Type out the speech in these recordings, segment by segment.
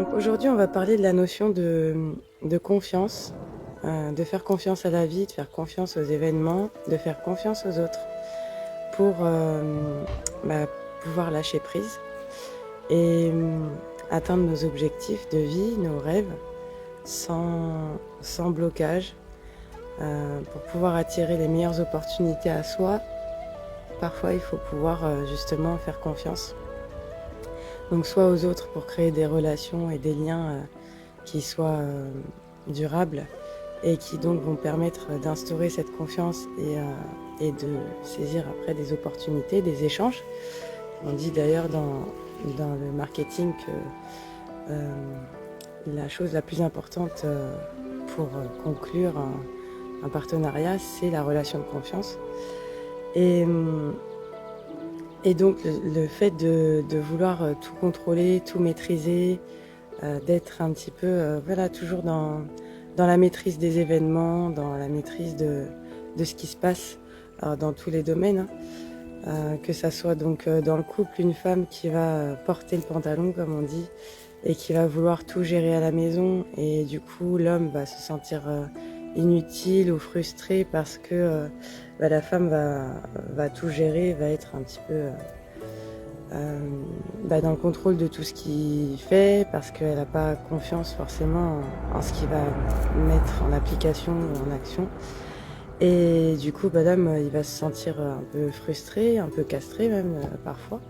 Donc aujourd'hui, on va parler de la notion de confiance, de faire confiance à la vie, de faire confiance aux événements, de faire confiance aux autres pour bah, pouvoir lâcher prise et atteindre nos objectifs de vie, nos rêves, sans blocage, pour pouvoir attirer les meilleures opportunités à soi. Parfois, il faut pouvoir justement faire confiance. Donc soit aux autres pour créer des relations et des liens qui soient durables et qui donc vont permettre d'instaurer cette confiance et de saisir après des opportunités, des échanges. On dit d'ailleurs dans le marketing que la chose la plus importante pour conclure un partenariat, c'est la relation de confiance. Et donc le fait de vouloir tout contrôler, tout maîtriser, d'être un petit peu voilà, toujours dans la maîtrise des événements, dans la maîtrise de ce qui se passe dans tous les domaines, que ça soit donc dans le couple, une femme qui va porter le pantalon, comme on dit, et qui va vouloir tout gérer à la maison, et du coup l'homme va se sentir inutile ou frustré parce que la femme va tout gérer, va être un petit peu dans le contrôle de tout ce qu'il fait, parce qu'elle n'a pas confiance forcément en ce qu'il va mettre en application ou en action. Et du coup, l'homme, il va se sentir un peu frustré, un peu castré même parfois.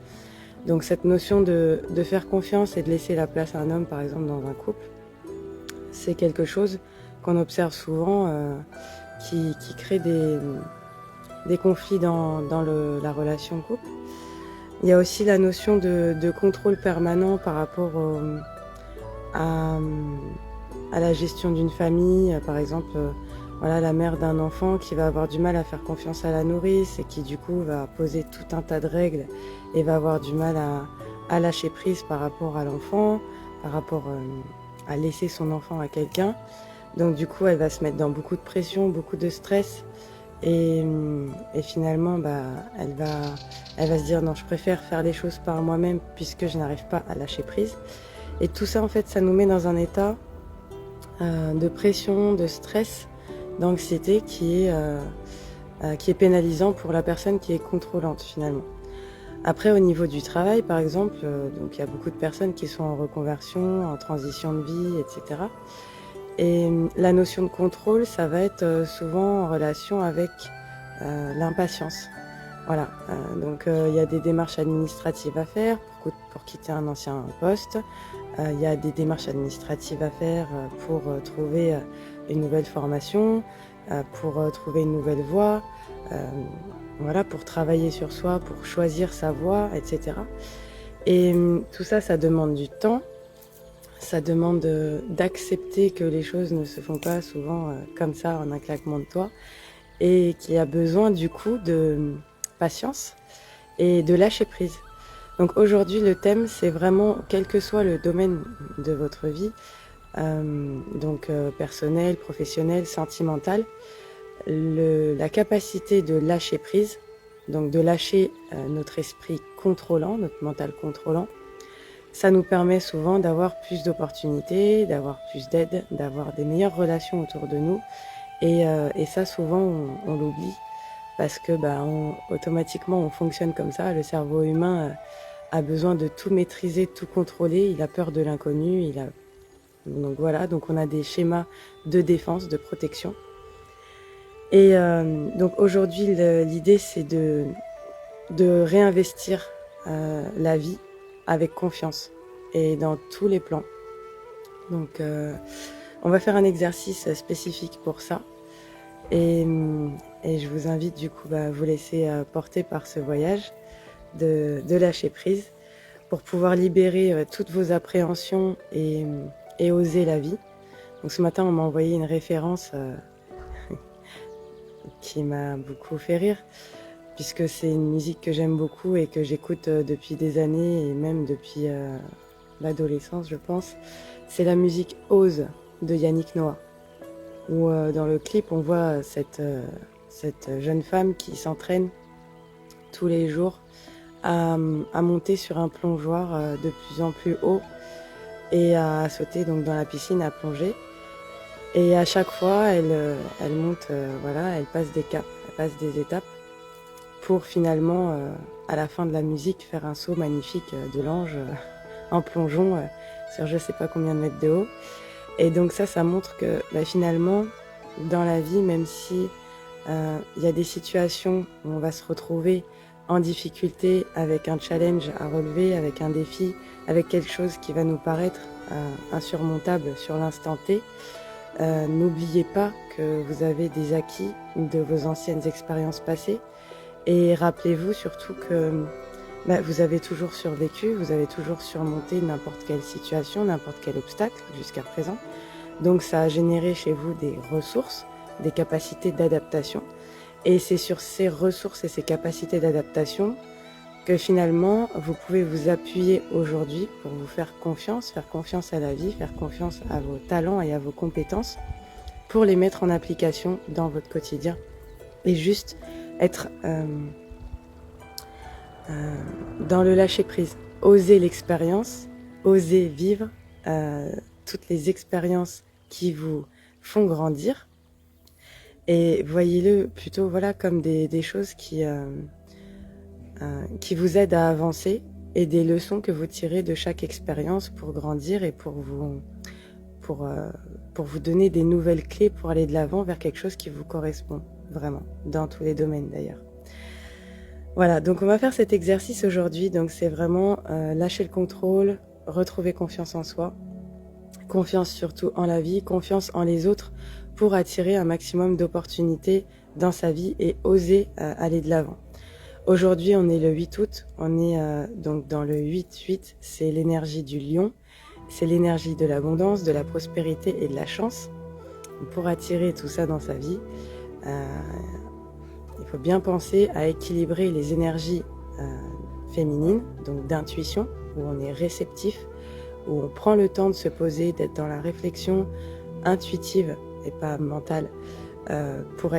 Donc cette notion de faire confiance et de laisser la place à un homme, par exemple, dans un couple, c'est quelque chose qu'on observe souvent qui crée des conflits dans la relation de couple. Il y a aussi la notion de contrôle permanent par rapport à la gestion d'une famille. Par exemple, voilà, la mère d'un enfant qui va avoir du mal à faire confiance à la nourrice et qui du coup va poser tout un tas de règles et va avoir du mal à lâcher prise par rapport à l'enfant, par rapport à laisser son enfant à quelqu'un. Donc du coup, elle va se mettre dans beaucoup de pression, beaucoup de stress. Et finalement, elle va se dire non, je préfère faire les choses par moi-même puisque je n'arrive pas à lâcher prise. Et tout ça, en fait, ça nous met dans un état de pression, de stress, d'anxiété qui est pénalisant pour la personne qui est contrôlante finalement. Après, au niveau du travail, par exemple, donc il y a beaucoup de personnes qui sont en reconversion, en transition de vie, etc. Et la notion de contrôle, ça va être souvent en relation avec l'impatience. Voilà, donc il y a des démarches administratives à faire pour quitter un ancien poste. Il y a des démarches administratives à faire pour trouver une nouvelle formation, pour trouver une nouvelle voie, voilà, pour travailler sur soi, pour choisir sa voie, etc. Et tout ça, ça demande du temps. Ça demande d'accepter que les choses ne se font pas souvent comme ça en un claquement de doigts et qu'il y a besoin du coup de patience et de lâcher prise. Donc aujourd'hui le thème c'est vraiment quel que soit le domaine de votre vie, personnel, professionnel, sentimental, la capacité de lâcher prise, donc de lâcher notre esprit contrôlant, notre mental contrôlant. Ça nous permet souvent d'avoir plus d'opportunités, d'avoir plus d'aide, d'avoir des meilleures relations autour de nous. Et ça, souvent, on l'oublie parce que automatiquement, on fonctionne comme ça. Le cerveau humain a besoin de tout maîtriser, de tout contrôler. Il a peur de l'inconnu. Donc voilà, donc on a des schémas de défense, de protection. Et donc aujourd'hui, l'idée, c'est de réinvestir la vie avec confiance et dans tous les plans. Donc on va faire un exercice spécifique pour ça et je vous invite du coup à vous laisser porter par ce voyage de lâcher prise pour pouvoir libérer toutes vos appréhensions et oser la vie. Donc ce matin on m'a envoyé une référence qui m'a beaucoup fait rire, puisque c'est une musique que j'aime beaucoup et que j'écoute depuis des années et même depuis l'adolescence, je pense. C'est la musique Ose de Yannick Noah, où dans le clip, on voit cette jeune femme qui s'entraîne tous les jours à monter sur un plongeoir de plus en plus haut et à sauter donc dans la piscine, à plonger. Et à chaque fois, elle monte, voilà, elle passe des caps, elle passe des étapes pour finalement, à la fin de la musique, faire un saut magnifique de l'ange en plongeon sur je sais pas combien de mètres de haut. Et donc ça montre que finalement, dans la vie, même si il y a des situations où on va se retrouver en difficulté avec un challenge à relever, avec un défi, avec quelque chose qui va nous paraître insurmontable sur l'instant T, n'oubliez pas que vous avez des acquis de vos anciennes expériences passées et rappelez-vous surtout que vous avez toujours survécu, vous avez toujours surmonté n'importe quelle situation, n'importe quel obstacle jusqu'à présent. Donc ça a généré chez vous des ressources, des capacités d'adaptation. Et c'est sur ces ressources et ces capacités d'adaptation que finalement vous pouvez vous appuyer aujourd'hui pour vous faire confiance à la vie, faire confiance à vos talents et à vos compétences pour les mettre en application dans votre quotidien et juste être dans le lâcher prise, oser l'expérience, oser vivre toutes les expériences qui vous font grandir et voyez-le plutôt voilà comme des choses qui vous aident à avancer et des leçons que vous tirez de chaque expérience pour grandir et pour vous donner des nouvelles clés pour aller de l'avant vers quelque chose qui vous correspond vraiment, dans tous les domaines d'ailleurs. Voilà, donc on va faire cet exercice aujourd'hui, donc c'est vraiment lâcher le contrôle, retrouver confiance en soi, confiance surtout en la vie, confiance en les autres pour attirer un maximum d'opportunités dans sa vie et oser aller de l'avant. Aujourd'hui, on est le 8 août, on est donc dans le 8-8, c'est l'énergie du lion, c'est l'énergie de l'abondance, de la prospérité et de la chance. Pour attirer tout ça dans sa vie, il faut bien penser à équilibrer les énergies féminines, donc d'intuition, où on est réceptif, où on prend le temps de se poser, d'être dans la réflexion intuitive et pas mentale, pour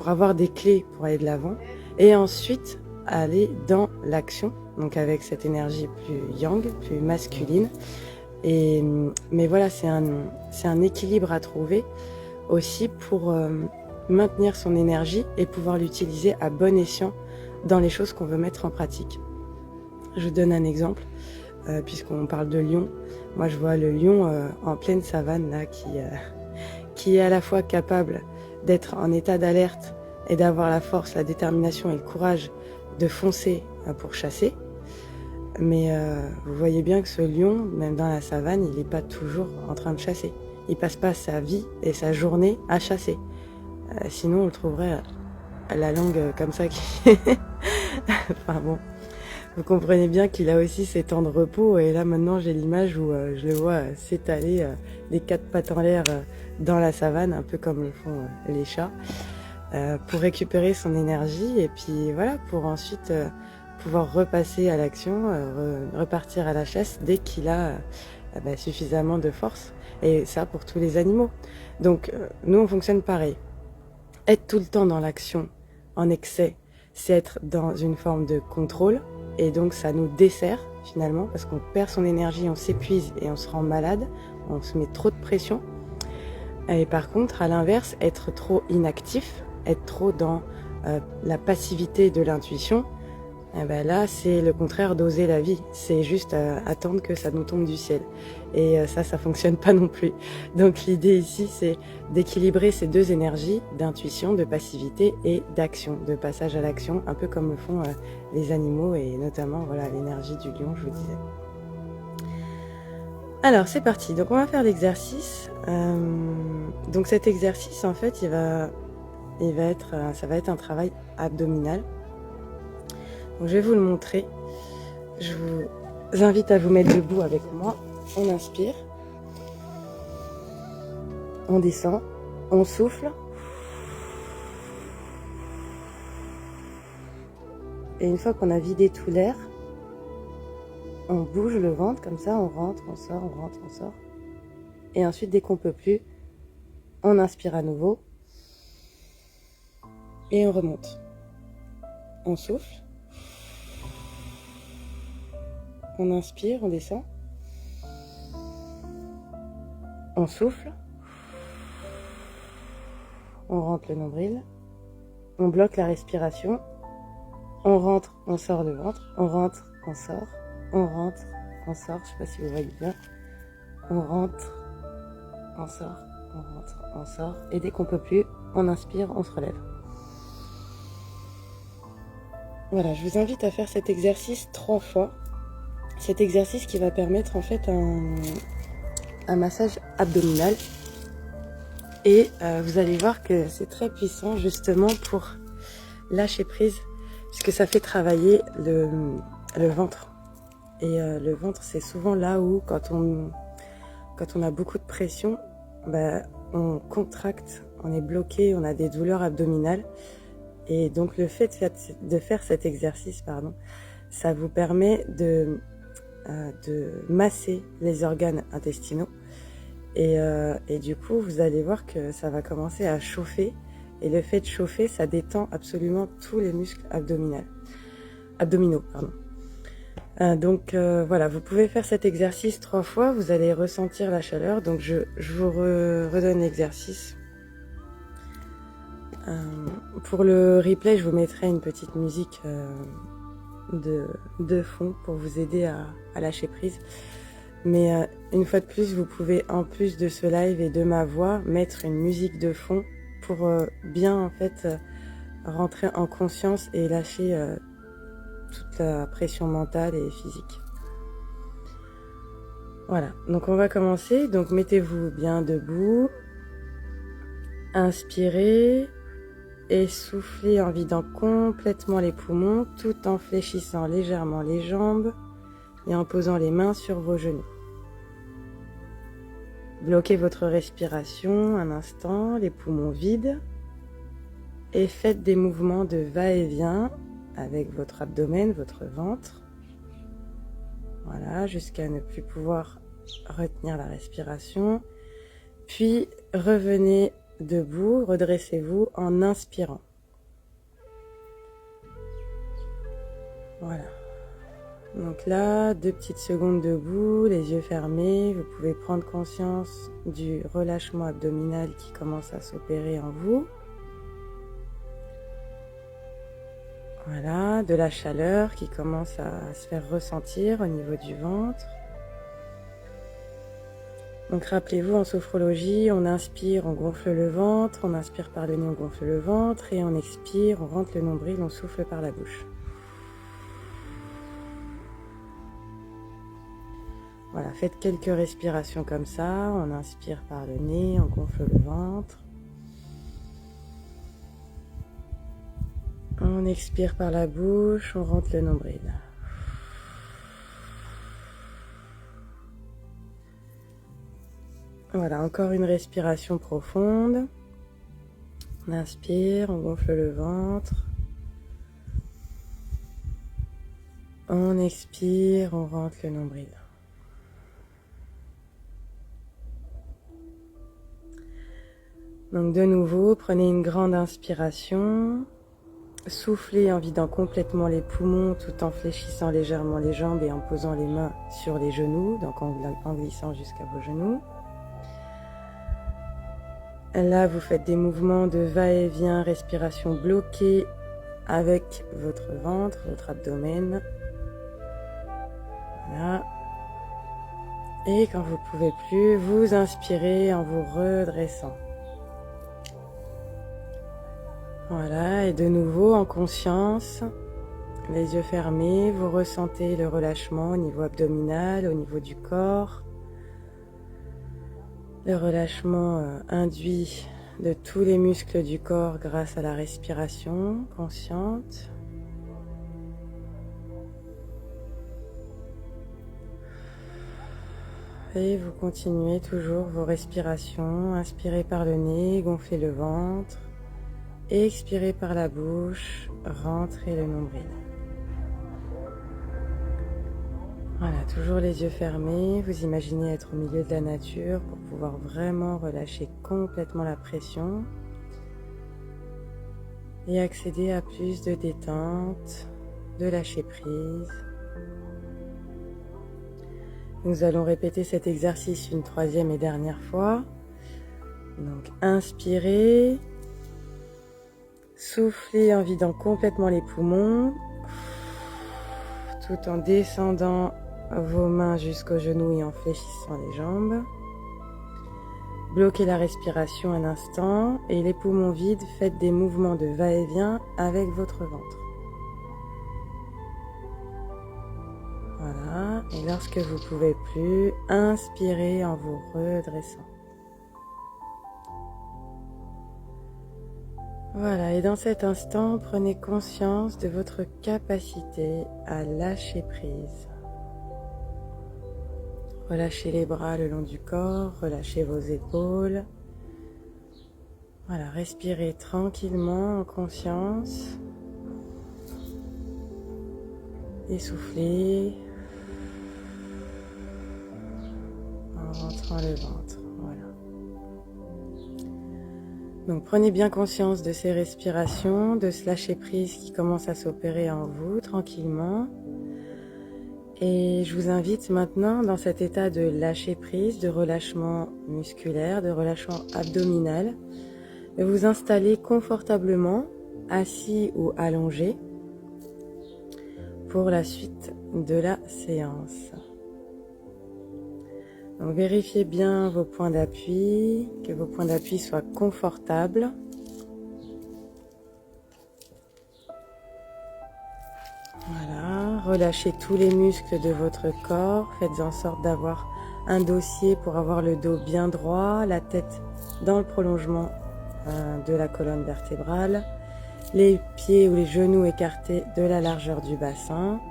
avoir des clés pour aller de l'avant. Et ensuite, aller dans l'action, donc avec cette énergie plus yang, plus masculine. Mais voilà, c'est un équilibre à trouver aussi pour maintenir son énergie et pouvoir l'utiliser à bon escient dans les choses qu'on veut mettre en pratique. Je vous donne un exemple, puisqu'on parle de lion. Moi, je vois le lion en pleine savane, là, qui est à la fois capable d'être en état d'alerte et d'avoir la force, la détermination et le courage de foncer pour chasser. Mais vous voyez bien que ce lion, même dans la savane, il n'est pas toujours en train de chasser. Il passe pas sa vie et sa journée à chasser. Sinon, on le trouverait à la langue comme ça. Enfin bon, vous comprenez bien qu'il a aussi ses temps de repos. Et là, maintenant, j'ai l'image où je le vois s'étaler les quatre pattes en l'air dans la savane, un peu comme le font les chats. Pour récupérer son énergie et puis voilà, pour ensuite pouvoir repasser à l'action, repartir à la chasse dès qu'il a suffisamment de force. Et ça pour tous les animaux. Donc nous on fonctionne pareil. Être tout le temps dans l'action en excès, c'est être dans une forme de contrôle et donc ça nous dessert finalement parce qu'on perd son énergie, on s'épuise et on se rend malade, on se met trop de pression. Et par contre, à l'inverse, être trop inactif, être trop dans la passivité de l'intuition, là, c'est le contraire d'oser la vie. C'est juste attendre que ça nous tombe du ciel. Et ça fonctionne pas non plus. Donc l'idée ici, c'est d'équilibrer ces deux énergies d'intuition, de passivité et d'action, de passage à l'action, un peu comme le font les animaux et notamment voilà l'énergie du lion, je vous disais. Alors c'est parti, donc on va faire l'exercice. Donc cet exercice en fait ça va être un travail abdominal. Donc je vais vous le montrer. Je vous invite à vous mettre debout avec moi. On inspire, on descend, on souffle. Et une fois qu'on a vidé tout l'air, on bouge le ventre comme ça, on rentre, on sort, on rentre, on sort. Et ensuite, dès qu'on peut plus, on inspire à nouveau. Et on remonte. On souffle. On inspire, on descend. On souffle. On rentre le nombril. On bloque la respiration. On rentre, on sort le ventre. On rentre, on sort. On rentre, on sort. Je sais pas si vous voyez bien. On rentre, on sort. On rentre, on sort. Et dès qu'on peut plus, on inspire, on se relève. Voilà, je vous invite à faire cet exercice 3 fois. Cet exercice qui va permettre en fait un massage abdominal. Et vous allez voir que c'est très puissant justement pour lâcher prise, puisque ça fait travailler le ventre. Et le ventre, c'est souvent là où, quand on a beaucoup de pression, on contracte, on est bloqué, on a des douleurs abdominales. Et donc le fait de faire cet exercice, ça vous permet de masser les organes intestinaux. Et du coup, vous allez voir que ça va commencer à chauffer. Et le fait de chauffer, ça détend absolument tous les muscles abdominaux. Donc voilà, vous pouvez faire cet exercice 3 fois. Vous allez ressentir la chaleur. Donc je vous redonne l'exercice. Pour le replay, je vous mettrai une petite musique de fond pour vous aider à lâcher prise. Mais une fois de plus, vous pouvez, en plus de ce live et de ma voix, mettre une musique de fond pour bien en fait rentrer en conscience et lâcher toute la pression mentale et physique. Voilà, donc on va commencer. Donc mettez-vous bien debout. Inspirez et soufflez en vidant complètement les poumons tout en fléchissant légèrement les jambes et en posant les mains sur vos genoux. Bloquez votre respiration un instant, les poumons vides, et faites des mouvements de va-et-vient avec votre abdomen, votre ventre. Voilà, jusqu'à ne plus pouvoir retenir la respiration. Puis revenez debout, redressez-vous en inspirant. Voilà. Donc là, 2 petites secondes debout, les yeux fermés. Vous pouvez prendre conscience du relâchement abdominal qui commence à s'opérer en vous. Voilà, de la chaleur qui commence à se faire ressentir au niveau du ventre. Donc rappelez-vous, en sophrologie, on inspire, on gonfle le ventre, on inspire par le nez, on gonfle le ventre, et on expire, on rentre le nombril, on souffle par la bouche. Voilà, faites quelques respirations comme ça, on inspire par le nez, on gonfle le ventre. On expire par la bouche, on rentre le nombril. Voilà, encore une respiration profonde. On inspire, on gonfle le ventre. On expire, on rentre le nombril. Donc de nouveau, prenez une grande inspiration. Soufflez en vidant complètement les poumons tout en fléchissant légèrement les jambes et en posant les mains sur les genoux, donc en glissant jusqu'à vos genoux. Là, vous faites des mouvements de va-et-vient, respiration bloquée avec votre ventre, votre abdomen. Voilà. Et quand vous ne pouvez plus, vous inspirez en vous redressant. Voilà, et de nouveau en conscience, les yeux fermés, vous ressentez le relâchement au niveau abdominal, au niveau du corps. Le relâchement induit de tous les muscles du corps grâce à la respiration consciente. Et vous continuez toujours vos respirations. Inspirez par le nez, gonflez le ventre. Expirez par la bouche, rentrez le nombril. Voilà, toujours les yeux fermés. Vous imaginez être au milieu de la nature pour pouvoir vraiment relâcher complètement la pression et accéder à plus de détente, de lâcher prise. Nous allons répéter cet exercice une troisième et dernière fois. Donc inspirez, soufflez en vidant complètement les poumons, tout en descendant vos mains jusqu'aux genoux et en fléchissant les jambes. Bloquez la respiration un instant et les poumons vides, faites des mouvements de va-et-vient avec votre ventre. Voilà, et lorsque vous ne pouvez plus, inspirez en vous redressant. Voilà, et dans cet instant, prenez conscience de votre capacité à lâcher prise. Relâchez les bras le long du corps, relâchez vos épaules. Voilà, respirez tranquillement en conscience. Essoufflez en rentrant le ventre. Voilà. Donc prenez bien conscience de ces respirations, de ce lâcher prise qui commence à s'opérer en vous tranquillement. Et je vous invite maintenant dans cet état de lâcher prise, de relâchement musculaire, de relâchement abdominal, de vous installer confortablement, assis ou allongé, pour la suite de la séance. Donc vérifiez bien vos points d'appui, que vos points d'appui soient confortables. Voilà, relâchez tous les muscles de votre corps, faites en sorte d'avoir un dossier pour avoir le dos bien droit, la tête dans le prolongement de la colonne vertébrale, les pieds ou les genoux écartés de la largeur du bassin,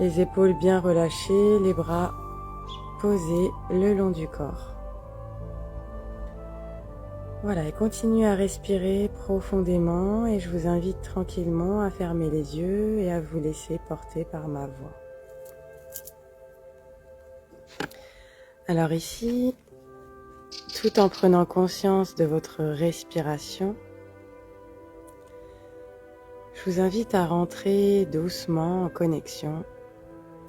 les épaules bien relâchées, les bras posés le long du corps. Voilà, et continuez à respirer profondément et je vous invite tranquillement à fermer les yeux et à vous laisser porter par ma voix. Alors ici, tout en prenant conscience de votre respiration, je vous invite à rentrer doucement en connexion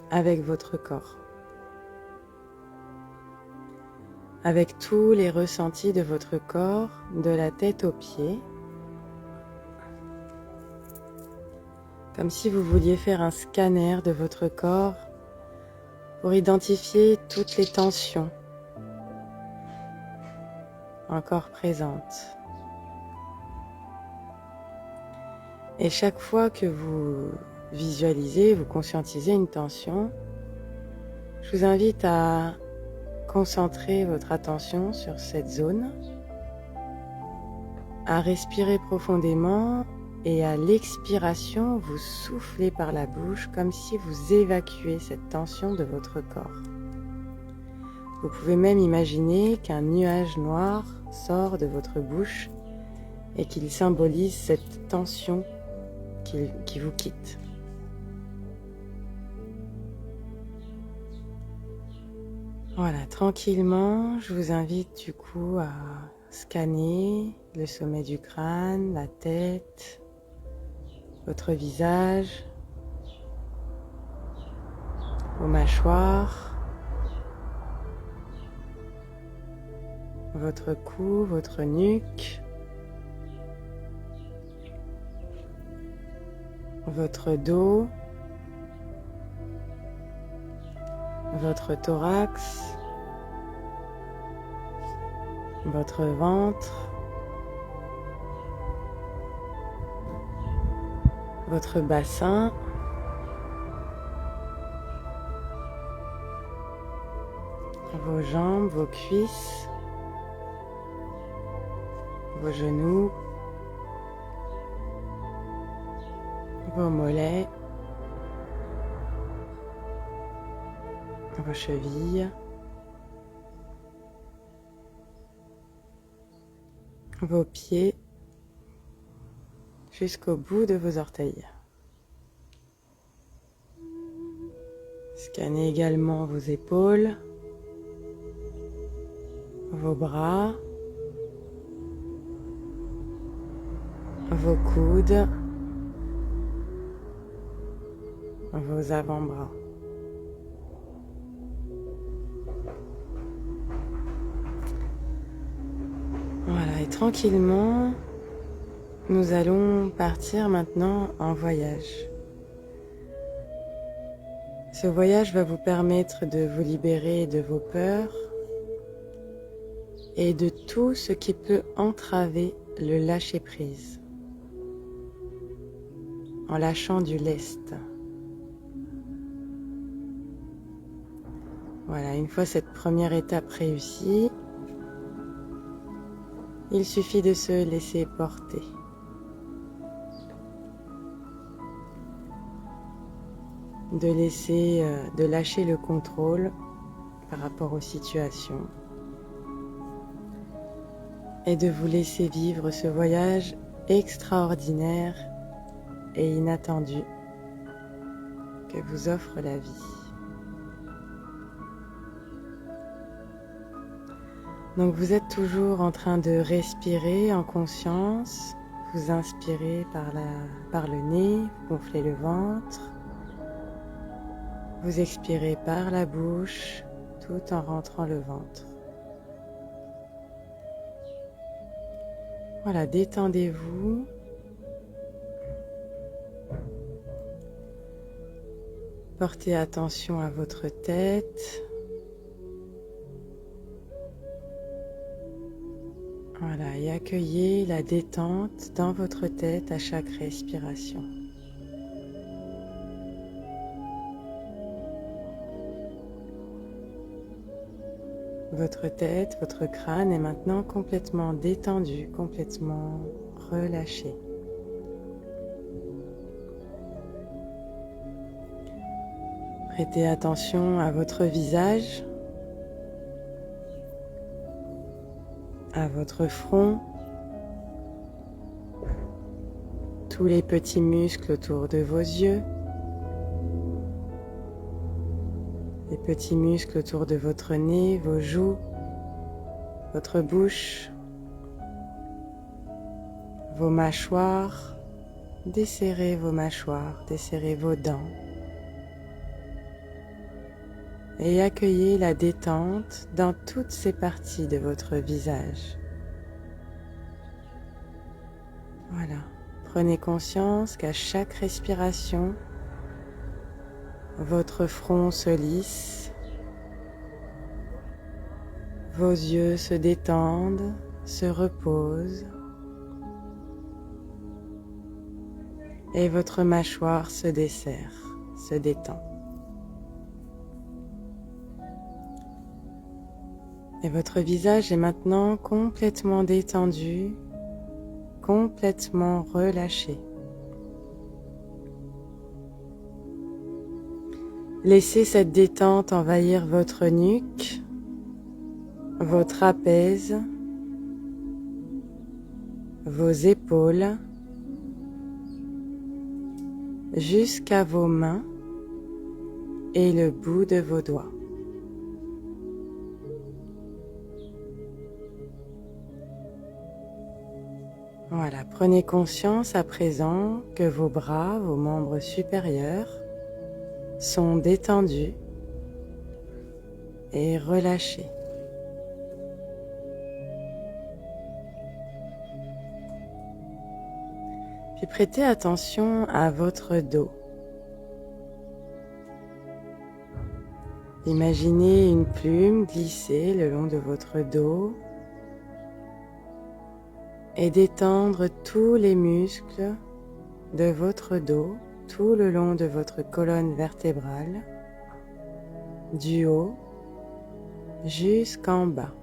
avec votre corps, avec tous les ressentis de votre corps, de la tête aux pieds, comme si vous vouliez faire un scanner de votre corps pour identifier toutes les tensions encore présentes. Et chaque fois que vous visualisez, vous conscientisez une tension, je vous invite à concentrer votre attention sur cette zone, à respirer profondément et à l'expiration, vous soufflez par la bouche comme si vous évacuez cette tension de votre corps. Vous pouvez même imaginer qu'un nuage noir sort de votre bouche et qu'il symbolise cette tension qui vous quitte. Voilà, tranquillement, je vous invite du coup à scanner le sommet du crâne, la tête, votre visage, vos mâchoires, votre cou, votre nuque, votre dos, votre thorax, votre ventre, votre bassin, vos jambes, vos cuisses, vos genoux, vos mollets, vos chevilles, vos pieds jusqu'au bout de vos orteils. Scannez également vos épaules, vos bras, vos coudes, vos avant-bras. Voilà, et tranquillement, nous allons partir maintenant en voyage. Ce voyage va vous permettre de vous libérer de vos peurs et de tout ce qui peut entraver le lâcher-prise, en lâchant du lest. Voilà, une fois cette première étape réussie, il suffit de se laisser porter. De lâcher le contrôle par rapport aux situations et de vous laisser vivre ce voyage extraordinaire et inattendu que vous offre la vie. Donc vous êtes toujours en train de respirer en conscience, vous inspirez par le nez, vous gonflez le ventre, vous expirez par la bouche tout en rentrant le ventre. Voilà, détendez-vous. Portez attention à votre tête. Voilà, et accueillez la détente dans votre tête à chaque respiration. Votre tête, votre crâne est maintenant complètement détendu, complètement relâché. Prêtez attention à votre visage, à votre front, tous les petits muscles autour de vos yeux, les petits muscles autour de votre nez, vos joues, votre bouche, vos mâchoires. Desserrez vos mâchoires, desserrez vos dents et accueillez la détente dans toutes ces parties de votre visage. Voilà, prenez conscience qu'à chaque respiration, votre front se lisse, vos yeux se détendent, se reposent et votre mâchoire se desserre, se détend. Et votre visage est maintenant complètement détendu, complètement relâché. Laissez cette détente envahir votre nuque, vos trapèzes, vos épaules, jusqu'à vos mains et le bout de vos doigts. Voilà, prenez conscience à présent que vos bras, vos membres supérieurs sont détendus et relâchés. Puis prêtez attention à votre dos. Imaginez une plume glisser le long de votre dos et détendre tous les muscles de votre dos tout le long de votre colonne vertébrale, du haut jusqu'en bas.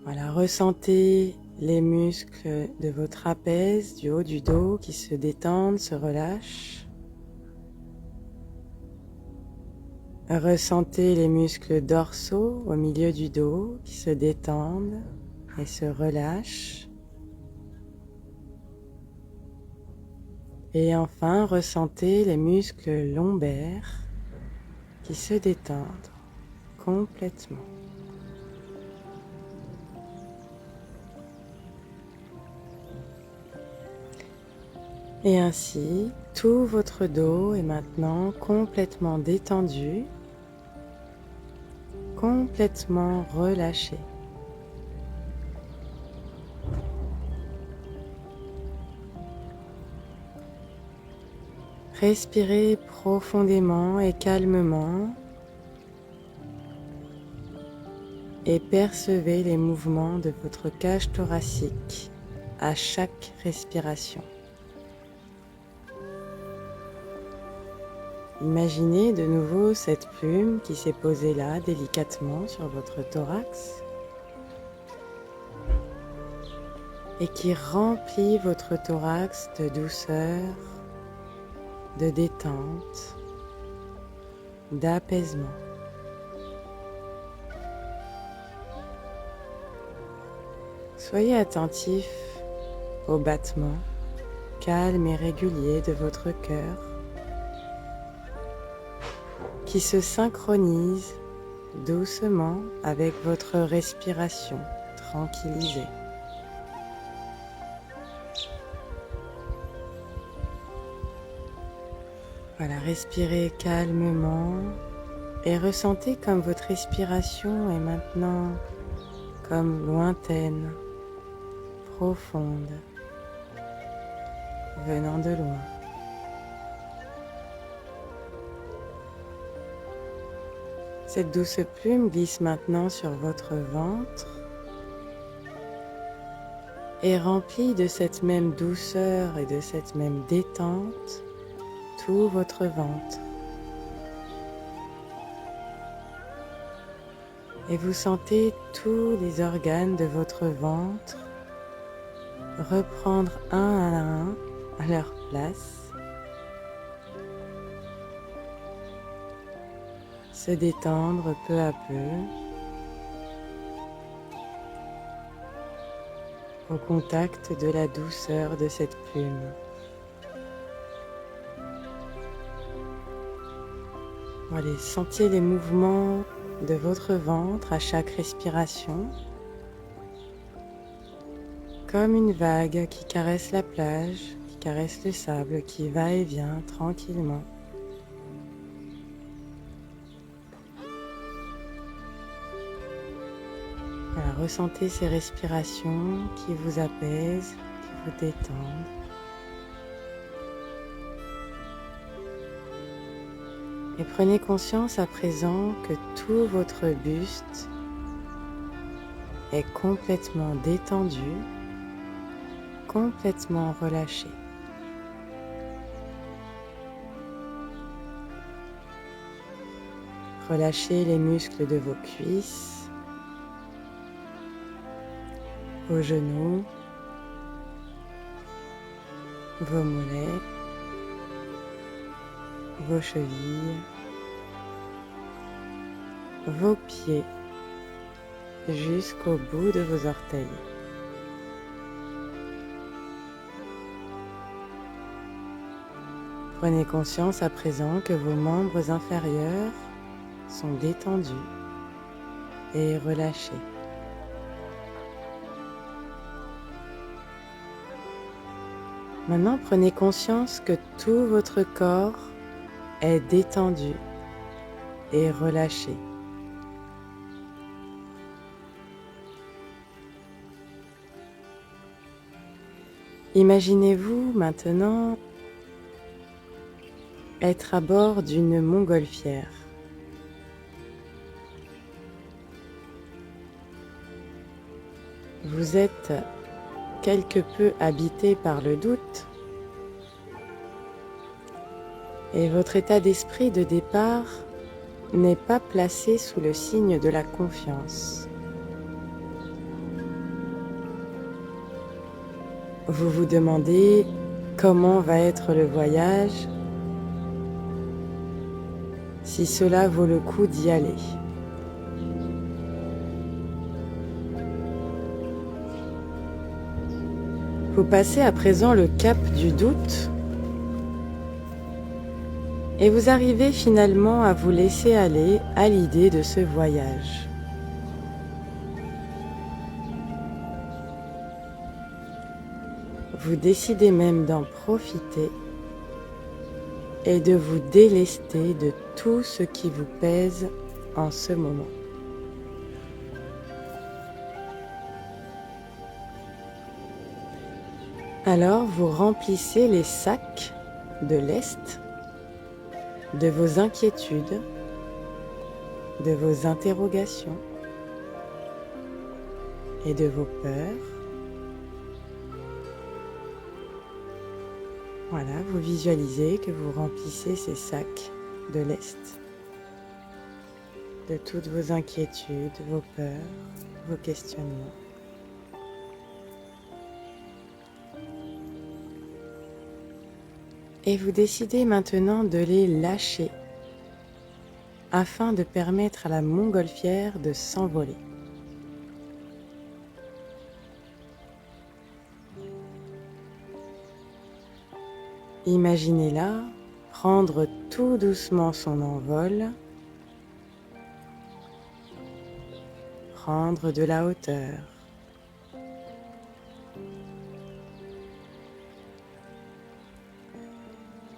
Voilà, ressentez les muscles de vos trapèzes, du haut du dos qui se détendent, se relâchent. Ressentez les muscles dorsaux au milieu du dos qui se détendent et se relâchent. Et enfin, ressentez les muscles lombaires qui se détendent complètement. Et ainsi, tout votre dos est maintenant complètement détendu complètement relâché. Respirez profondément et calmement et percevez les mouvements de votre cage thoracique à chaque respiration. Imaginez de nouveau cette plume qui s'est posée là délicatement sur votre thorax et qui remplit votre thorax de douceur, de détente, d'apaisement. Soyez attentif au battement calme et régulier de votre cœur qui se synchronise doucement avec votre respiration tranquillisée. Voilà, respirez calmement et ressentez comme votre respiration est maintenant comme lointaine, profonde, venant de loin. Cette douce plume glisse maintenant sur votre ventre et remplit de cette même douceur et de cette même détente tout votre ventre. Et vous sentez tous les organes de votre ventre reprendre un à leur place, se détendre peu à peu au contact de la douceur de cette plume. Allez, sentez les mouvements de votre ventre à chaque respiration, comme une vague qui caresse la plage, qui caresse le sable, qui va et vient tranquillement. Voilà, ressentez ces respirations qui vous apaisent, qui vous détendent. Et prenez conscience à présent que tout votre buste est complètement détendu, complètement relâché. Relâchez les muscles de vos cuisses, vos genoux, vos mollets, vos chevilles, vos pieds jusqu'au bout de vos orteils. Prenez conscience à présent que vos membres inférieurs sont détendus et relâchés. Maintenant, prenez conscience que tout votre corps est détendu et relâché. Imaginez-vous maintenant être à bord d'une montgolfière. Vous êtes quelque peu habité par le doute et votre état d'esprit de départ n'est pas placé sous le signe de la confiance. Vous vous demandez comment va être le voyage, si cela vaut le coup d'y aller. Vous passez à présent le cap du doute et vous arrivez finalement à vous laisser aller à l'idée de ce voyage. Vous décidez même d'en profiter et de vous délester de tout ce qui vous pèse en ce moment. Alors vous remplissez les sacs de lest de vos inquiétudes, de vos interrogations et de vos peurs. Voilà, vous visualisez que vous remplissez ces sacs de lest de toutes vos inquiétudes, vos peurs, vos questionnements. Et vous décidez maintenant de les lâcher afin de permettre à la montgolfière de s'envoler. Imaginez-la prendre tout doucement son envol, prendre de la hauteur.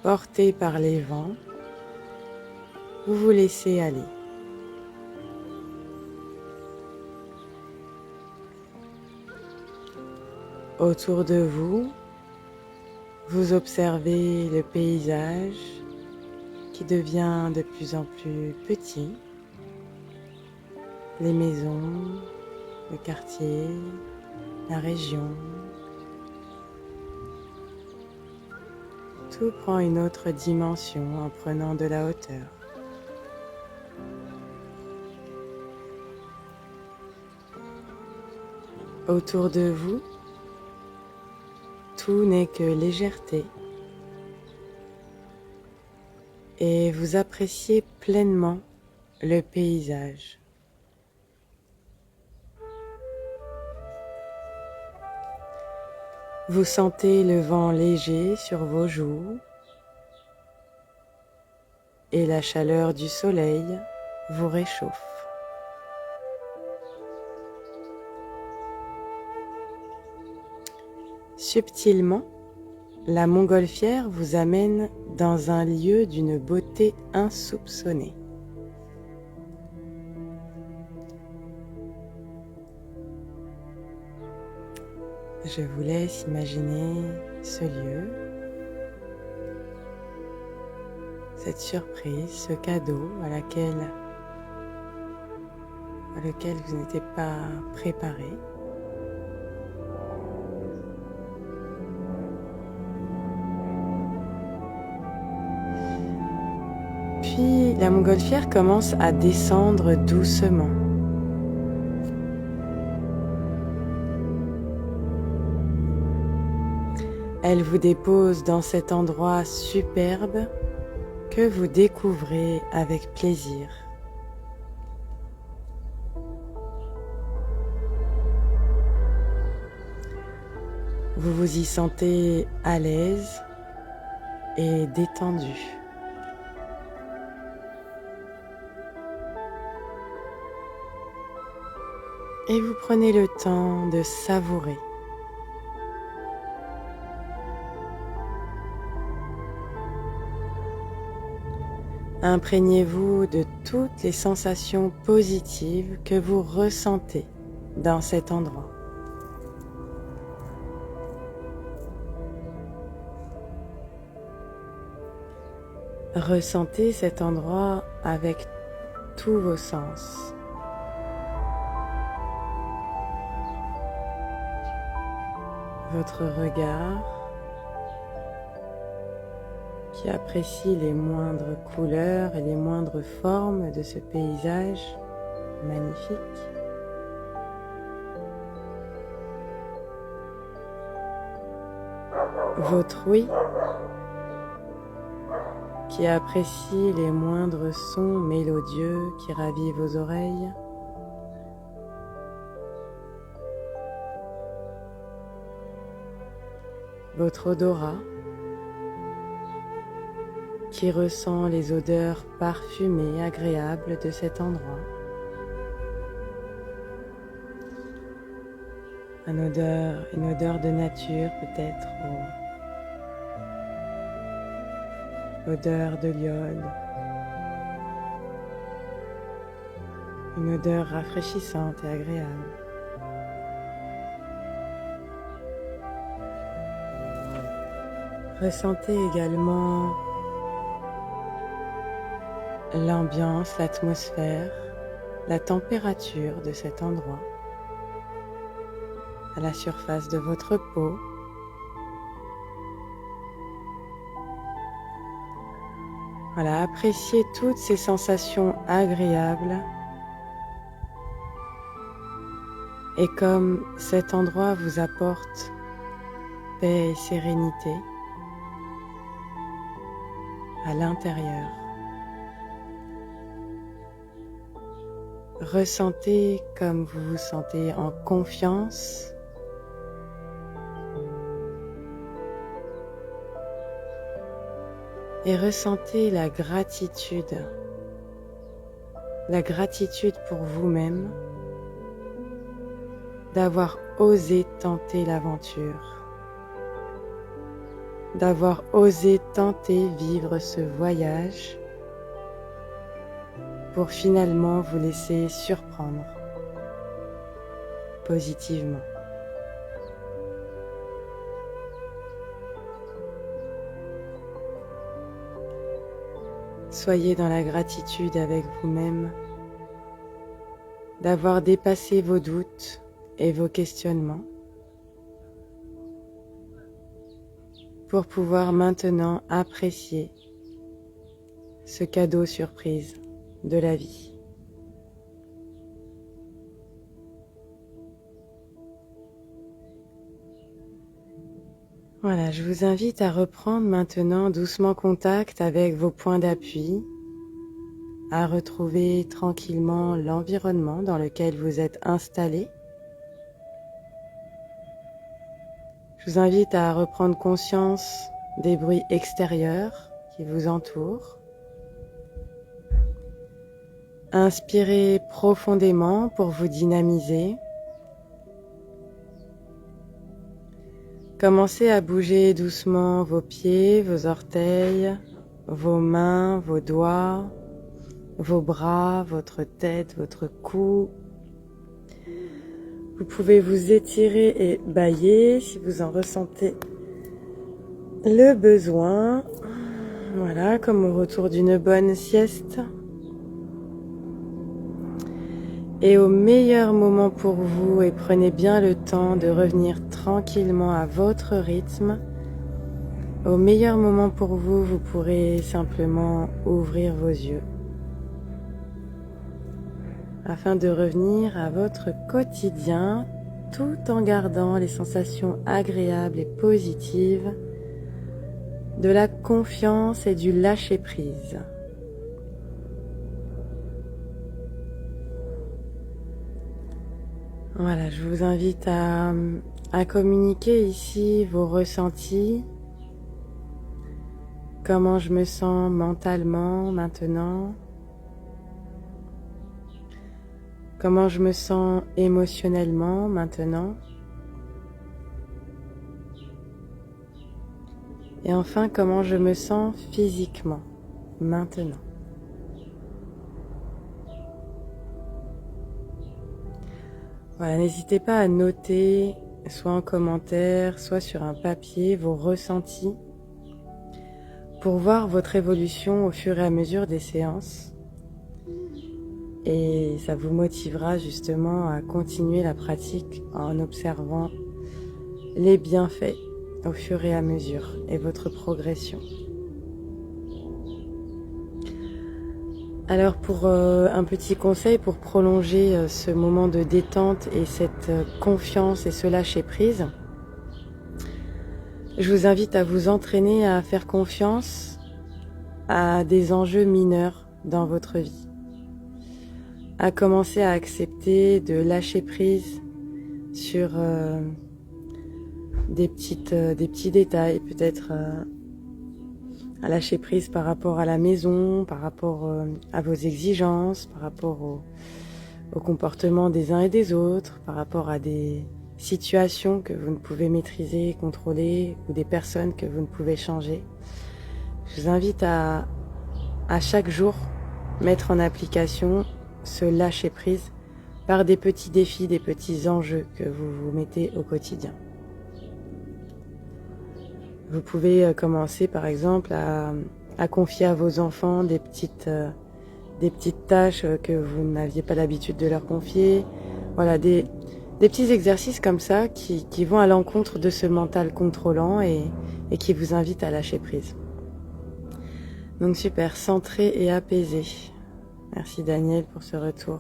Porté par les vents, vous vous laissez aller. Autour de vous, vous observez le paysage qui devient de plus en plus petit, les maisons, le quartier, la région. Tout prend une autre dimension en prenant de la hauteur. Autour de vous, tout n'est que légèreté et vous appréciez pleinement le paysage. Vous sentez le vent léger sur vos joues et la chaleur du soleil vous réchauffe. Subtilement, la montgolfière vous amène dans un lieu d'une beauté insoupçonnée. Je vous laisse imaginer ce lieu, cette surprise, ce cadeau à lequel vous n'étiez pas préparé. Puis la montgolfière commence à descendre doucement. Elle vous dépose dans cet endroit superbe que vous découvrez avec plaisir. Vous vous y sentez à l'aise et détendu. Et vous prenez le temps de savourer. Imprégnez-vous de toutes les sensations positives que vous ressentez dans cet endroit. Ressentez cet endroit avec tous vos sens. Votre regard qui apprécie les moindres couleurs et les moindres formes de ce paysage magnifique. Votre ouïe qui apprécie les moindres sons mélodieux qui ravivent vos oreilles. Votre odorat qui ressent les odeurs parfumées agréables de cet endroit. Une odeur de nature peut-être, ou odeur de l'iode. Une odeur rafraîchissante et agréable. Ressentez également l'ambiance, l'atmosphère, la température de cet endroit à la surface de votre peau. Voilà, appréciez toutes ces sensations agréables. Et comme cet endroit vous apporte paix et sérénité à l'intérieur, ressentez comme vous vous sentez en confiance et ressentez la gratitude pour vous-même d'avoir osé tenter l'aventure, d'avoir osé tenter vivre ce voyage pour finalement vous laisser surprendre positivement. Soyez dans la gratitude avec vous-même d'avoir dépassé vos doutes et vos questionnements pour pouvoir maintenant apprécier ce cadeau surprise de la vie. Voilà, je vous invite à reprendre maintenant doucement contact avec vos points d'appui, à retrouver tranquillement l'environnement dans lequel vous êtes installé. Je vous invite à reprendre conscience des bruits extérieurs qui vous entourent. Inspirez profondément pour vous dynamiser. Commencez à bouger doucement vos pieds, vos orteils, vos mains, vos doigts, vos bras, votre tête, votre cou. Vous pouvez vous étirer et bâiller si vous en ressentez le besoin. Voilà, comme au retour d'une bonne sieste. Et au meilleur moment pour vous, et prenez bien le temps de revenir tranquillement à votre rythme. Au meilleur moment pour vous, vous pourrez simplement ouvrir vos yeux afin de revenir à votre quotidien tout en gardant les sensations agréables et positives de la confiance et du lâcher-prise. Voilà, je vous invite à communiquer ici vos ressentis, comment je me sens mentalement maintenant, comment je me sens émotionnellement maintenant, et enfin comment je me sens physiquement maintenant. Voilà, n'hésitez pas à noter, soit en commentaire, soit sur un papier, vos ressentis pour voir votre évolution au fur et à mesure des séances. Et ça vous motivera justement à continuer la pratique en observant les bienfaits au fur et à mesure et votre progression. Alors pour un petit conseil pour prolonger ce moment de détente et cette confiance et ce lâcher prise, je vous invite à vous entraîner à faire confiance à des enjeux mineurs dans votre vie, à commencer à accepter de lâcher prise sur des petits détails, peut-être à lâcher prise par rapport à la maison, par rapport à vos exigences, par rapport au comportement des uns et des autres, par rapport à des situations que vous ne pouvez maîtriser, contrôler, ou des personnes que vous ne pouvez changer. Je vous invite à chaque jour mettre en application ce lâcher prise par des petits défis, des petits enjeux que vous vous mettez au quotidien. Vous pouvez commencer par exemple à confier à vos enfants des petites tâches que vous n'aviez pas l'habitude de leur confier. Voilà, des petits exercices comme ça qui vont à l'encontre de ce mental contrôlant et qui vous invitent à lâcher prise. Donc super, centré et apaisé. Merci Daniel pour ce retour.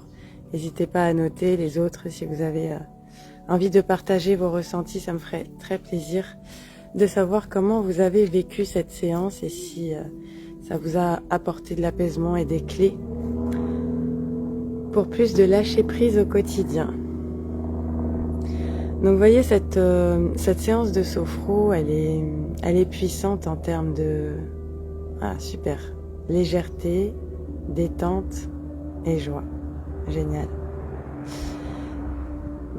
N'hésitez pas à noter les autres si vous avez envie de partager vos ressentis, ça me ferait très plaisir de savoir comment vous avez vécu cette séance et si ça vous a apporté de l'apaisement et des clés pour plus de lâcher prise au quotidien. Donc vous voyez, cette séance de sophro, elle est puissante en termes de super, légèreté, détente et joie. Génial.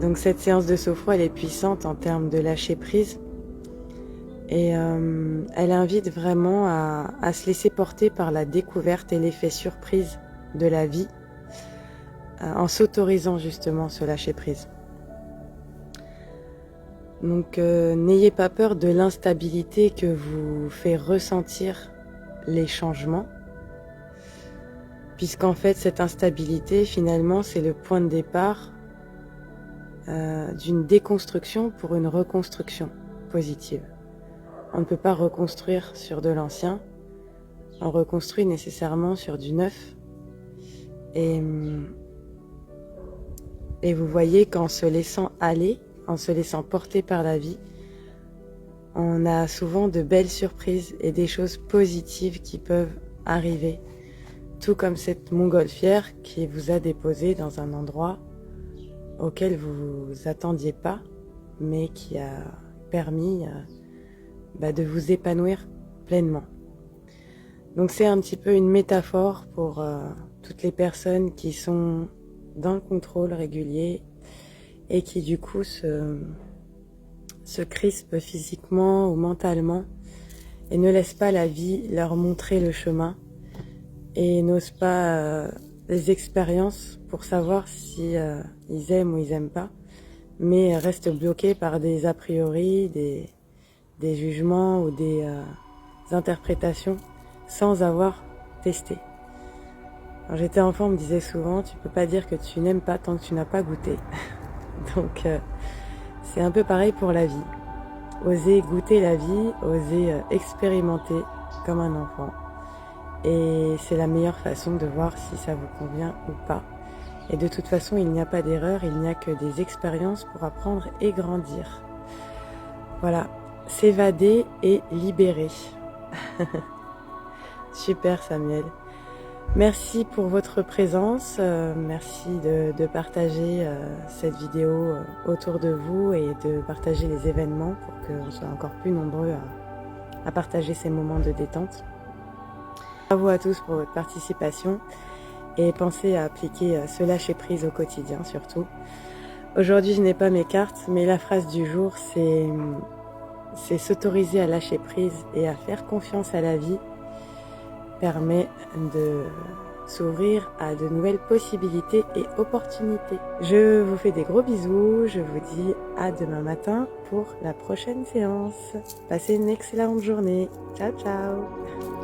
Donc cette séance de sophro, elle est puissante en termes de lâcher prise et elle invite vraiment à se laisser porter par la découverte et l'effet surprise de la vie en s'autorisant justement ce lâcher prise. Donc n'ayez pas peur de l'instabilité que vous fait ressentir les changements, puisqu'en fait cette instabilité finalement c'est le point de départ d'une déconstruction pour une reconstruction positive. On ne peut pas reconstruire sur de l'ancien, on reconstruit nécessairement sur du neuf. Et vous voyez qu'en se laissant aller, en se laissant porter par la vie, on a souvent de belles surprises et des choses positives qui peuvent arriver. Tout comme cette montgolfière qui vous a déposé dans un endroit auquel vous vous attendiez pas, mais qui a permis de vous épanouir pleinement. Donc c'est un petit peu une métaphore pour toutes les personnes qui sont dans le contrôle régulier et qui du coup se crispent physiquement ou mentalement et ne laissent pas la vie leur montrer le chemin et n'osent pas les expériences pour savoir si ils aiment ou ils aiment pas, mais restent bloqués par des a priori, des jugements ou des interprétations sans avoir testé. Quand j'étais enfant, on me disait souvent, tu peux pas dire que tu n'aimes pas tant que tu n'as pas goûté. Donc c'est un peu pareil pour la vie. Oser goûter la vie, oser expérimenter comme un enfant. Et c'est la meilleure façon de voir si ça vous convient ou pas. Et de toute façon, il n'y a pas d'erreur, il n'y a que des expériences pour apprendre et grandir. Voilà, s'évader et libérer. Super Samuel. Merci pour votre présence, merci de partager cette vidéo autour de vous et de partager les événements pour qu'on soit encore plus nombreux à partager ces moments de détente. Bravo à tous pour votre participation et pensez à appliquer ce lâcher prise au quotidien surtout. Aujourd'hui je n'ai pas mes cartes, mais la phrase du jour c'est s'autoriser à lâcher prise et à faire confiance à la vie permet de s'ouvrir à de nouvelles possibilités et opportunités. Je vous fais des gros bisous, je vous dis à demain matin pour la prochaine séance. Passez une excellente journée. Ciao ciao.